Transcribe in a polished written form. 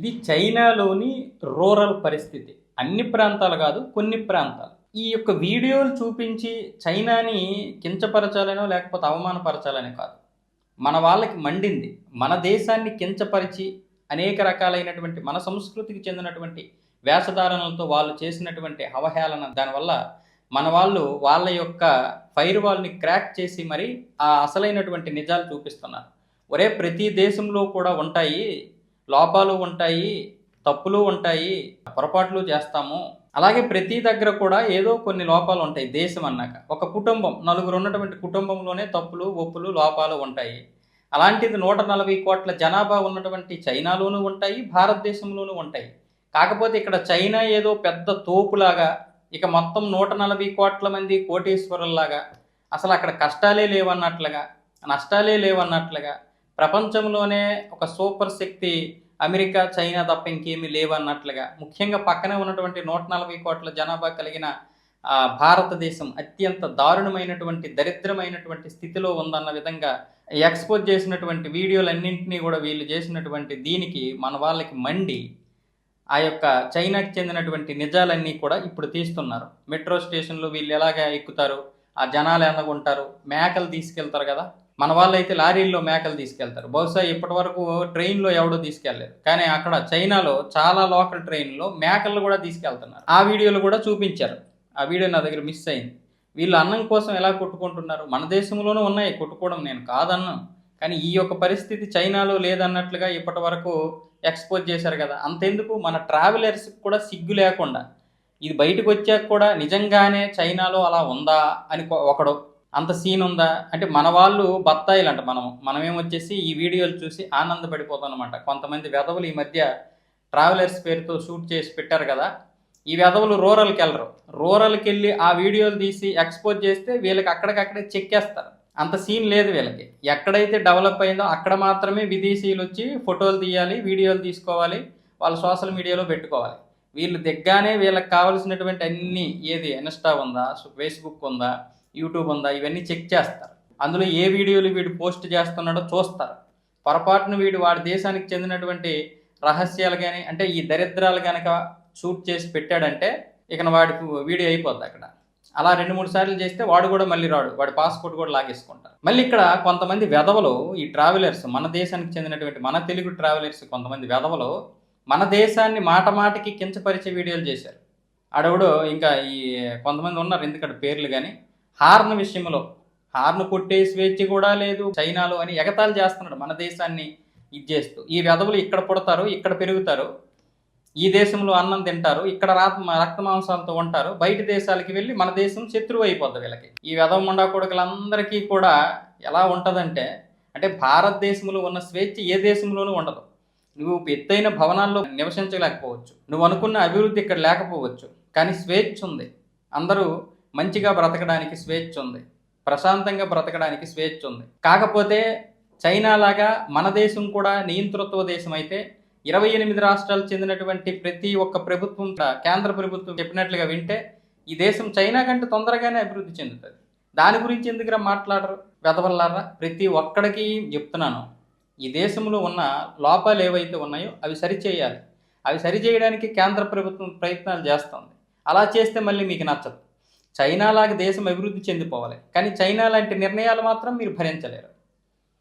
ఇది చైనాలోని రూరల్ పరిస్థితి. అన్ని ప్రాంతాలు కాదు, కొన్ని ప్రాంతాలు. ఈ యొక్క వీడియోలు చూపించి చైనాని కించపరచాలనో లేకపోతే అవమానపరచాలని కాదు. మన వాళ్ళకి మండింది. మన దేశాన్ని కించపరిచి అనేక రకాలైనటువంటి మన సంస్కృతికి చెందినటువంటి వేషధారణలతో వాళ్ళు చేసినటువంటి అవహేళన, దానివల్ల మన వాళ్ళు వాళ్ళ యొక్క ఫైర్ వాల్ని క్రాక్ చేసి మరి ఆ అసలైనటువంటి నిజాలు చూపిస్తున్నారు. ఒరే, ప్రతి దేశంలో కూడా ఉంటాయి, లోపాలు ఉంటాయి, తప్పులు ఉంటాయి, పొరపాట్లు చేస్తాము. అలాగే ప్రతి దగ్గర కూడా ఏదో కొన్ని లోపాలు ఉంటాయి. దేశం అన్నాక ఒక కుటుంబం, నలుగురు ఉన్నటువంటి కుటుంబంలోనే తప్పులు, ఒప్పులు, లోపాలు ఉంటాయి. అలాంటిది 140 కోట్ల జనాభా ఉన్నటువంటి చైనాలోనూ ఉంటాయి, భారతదేశంలోనూ ఉంటాయి. కాకపోతే ఇక్కడ చైనా ఏదో పెద్ద తోపులాగా, ఇక మొత్తం 140 కోట్ల మంది కోటీశ్వరుల్లాగా, అసలు అక్కడ కష్టాలే లేవన్నట్లుగా, నష్టాలే లేవన్నట్లుగా, ప్రపంచంలోనే ఒక సూపర్ శక్తి అమెరికా, చైనా తప్ప ఇంకేమీ లేవన్నట్లుగా, ముఖ్యంగా పక్కనే ఉన్నటువంటి 140 కోట్ల జనాభా కలిగిన భారతదేశం అత్యంత దారుణమైనటువంటి, దరిద్రమైనటువంటి స్థితిలో ఉందన్న విధంగా ఎక్స్పోజ్ చేసినటువంటి వీడియోలన్నింటినీ కూడా వీళ్ళు చేసినటువంటి దీనికి మన వాళ్ళకి మండి ఆ యొక్క చైనాకి చెందినటువంటి నిజాలన్నీ కూడా ఇప్పుడు తీస్తున్నారు. మెట్రో స్టేషన్లో వీళ్ళు ఎలాగా ఎక్కుతారు, ఆ జనాలు ఎలాగుంటారు, మేకలు తీసుకెళ్తారు కదా, మన వాళ్ళు అయితే లారీల్లో మేకలు తీసుకెళ్తారు. బహుశా ఇప్పటి వరకు ట్రైన్లో ఎవడో తీసుకెళ్ళలేదు, కానీ అక్కడ చైనాలో చాలా లోకల్ ట్రైన్లో మేకలు కూడా తీసుకెళ్తున్నారు. ఆ వీడియోలు కూడా చూపించారు. ఆ వీడియో నా దగ్గర మిస్ అయింది. వీళ్ళు అన్నం కోసం ఎలా కొట్టుకుంటున్నారు. మన దేశంలోనూ ఉన్నాయి కొట్టుకోవడం, నేను కాదన్నాను, కానీ ఈ యొక్క పరిస్థితి చైనాలో లేదన్నట్లుగా ఇప్పటి వరకు ఎక్స్పోజ్ చేశారు కదా. అంతెందుకు, మన ట్రావెలర్స్కి కూడా సిగ్గు లేకుండా ఇది బయటకు వచ్చాక కూడా నిజంగానే చైనాలో అలా ఉందా అని ఒకడు, అంత సీన్ ఉందా అంటే, మన వాళ్ళు బత్తాయిలు అంట, మనమేమొచ్చేసి ఈ వీడియోలు చూసి ఆనందపడిపోతాం అనమాట. కొంతమంది వెధవులు ఈ మధ్య ట్రావెలర్స్ పేరుతో షూట్ చేసి పెట్టారు కదా, ఈ వెధవులు రూరల్కి వెళ్ళరు. రూరల్కి వెళ్ళి ఆ వీడియోలు తీసి ఎక్స్పోజ్ చేస్తే వీళ్ళకి అక్కడికక్కడే చెక్కేస్తారు. అంత సీన్ లేదు వీళ్ళకి. ఎక్కడైతే డెవలప్ అయిందో అక్కడ మాత్రమే విదేశీయులు వచ్చి ఫోటోలు తీయాలి, వీడియోలు తీసుకోవాలి, వాళ్ళు సోషల్ మీడియాలో పెట్టుకోవాలి. వీళ్ళు దిగ్గానే వీళ్ళకి కావాల్సినటువంటి అన్ని, ఏది ఇన్స్టా ఉందా, ఫేస్బుక్ ఉందా, యూట్యూబ్ ఉందా, ఇవన్నీ చెక్ చేస్తారు. అందులో ఏ వీడియోలు వీడు పోస్ట్ చేస్తున్నాడో చూస్తారు. పొరపాటును వీడు వాడి దేశానికి చెందినటువంటి రహస్యాలు కానీ, అంటే ఈ దరిద్రాలు కనుక షూట్ చేసి పెట్టాడంటే ఇక వాడికి వీడియో అయిపోద్ది అక్కడ. అలా 2-3 సార్లు చేస్తే వాడు కూడా మళ్ళీ రాడు, వాడి పాస్పోర్ట్ కూడా లాగేసుకుంటారు. మళ్ళీ ఇక్కడ కొంతమంది వెధవలు, ఈ ట్రావెలర్స్, మన దేశానికి చెందినటువంటి మన తెలుగు ట్రావెలర్స్ కొంతమంది వెధవలు మన దేశాన్ని మాట మాటకి కించపరిచే వీడియోలు చేశారు. ఆడవుడు ఇంకా ఈ కొంతమంది ఉన్నారు, ఎందుకంటే పేర్లు కానీ, హార్న్ విషయంలో హార్న్ కొట్టే స్వేచ్ఛ కూడా లేదు చైనాలో అని ఎగతాళి చేస్తున్నాడు మన దేశాన్ని ఇది చేస్తూ. ఈ వెధవులు ఇక్కడ పుడతారు, ఇక్కడ పెరుగుతారు, ఈ దేశంలో అన్నం తింటారు, ఇక్కడ రక్త మాంసాలతో ఉంటారు, బయట దేశాలకి వెళ్ళి మన దేశం శత్రువు అయిపోద్ది వీళ్ళకి. ఈ వెధవ ముండా కొడుకులందరికీ కూడా ఎలా ఉంటుందంటే, అంటే భారతదేశంలో ఉన్న స్వేచ్ఛ ఏ దేశంలోనూ ఉండదు. నువ్వు ఎత్తైన భవనాల్లో నివసించలేకపోవచ్చు, నువ్వు అనుకున్న అభివృద్ధి ఇక్కడ లేకపోవచ్చు, కానీ స్వేచ్ఛ ఉంది. అందరూ మంచిగా బ్రతకడానికి స్వేచ్ఛ ఉంది, ప్రశాంతంగా బ్రతకడానికి స్వేచ్ఛ ఉంది. కాకపోతే చైనా లాగా మన దేశం కూడా నియంతృత్వ దేశం అయితే 28 రాష్ట్రాలు చెందినటువంటి ప్రతి ఒక్క ప్రభుత్వం, కేంద్ర ప్రభుత్వం చెప్పినట్లుగా వింటే ఈ దేశం చైనా కంటే తొందరగానే అభివృద్ధి చెందుతుంది. దాని గురించి ఎందుకురా మాట్లాడరు వెధవల్లారా? ప్రతి ఒక్కడికి చెప్తున్నాను, ఈ దేశంలో ఉన్న లోపాలు ఏవైతే ఉన్నాయో అవి సరిచేయాలి. అవి సరిచేయడానికి కేంద్ర ప్రభుత్వం ప్రయత్నాలు చేస్తుంది. అలా చేస్తే మళ్ళీ మీకు నచ్చదు. చైనా లాగా దేశం అభివృద్ధి చెందిపోవాలి, కానీ చైనా లాంటి నిర్ణయాలు మాత్రం మీరు భరించలేరు.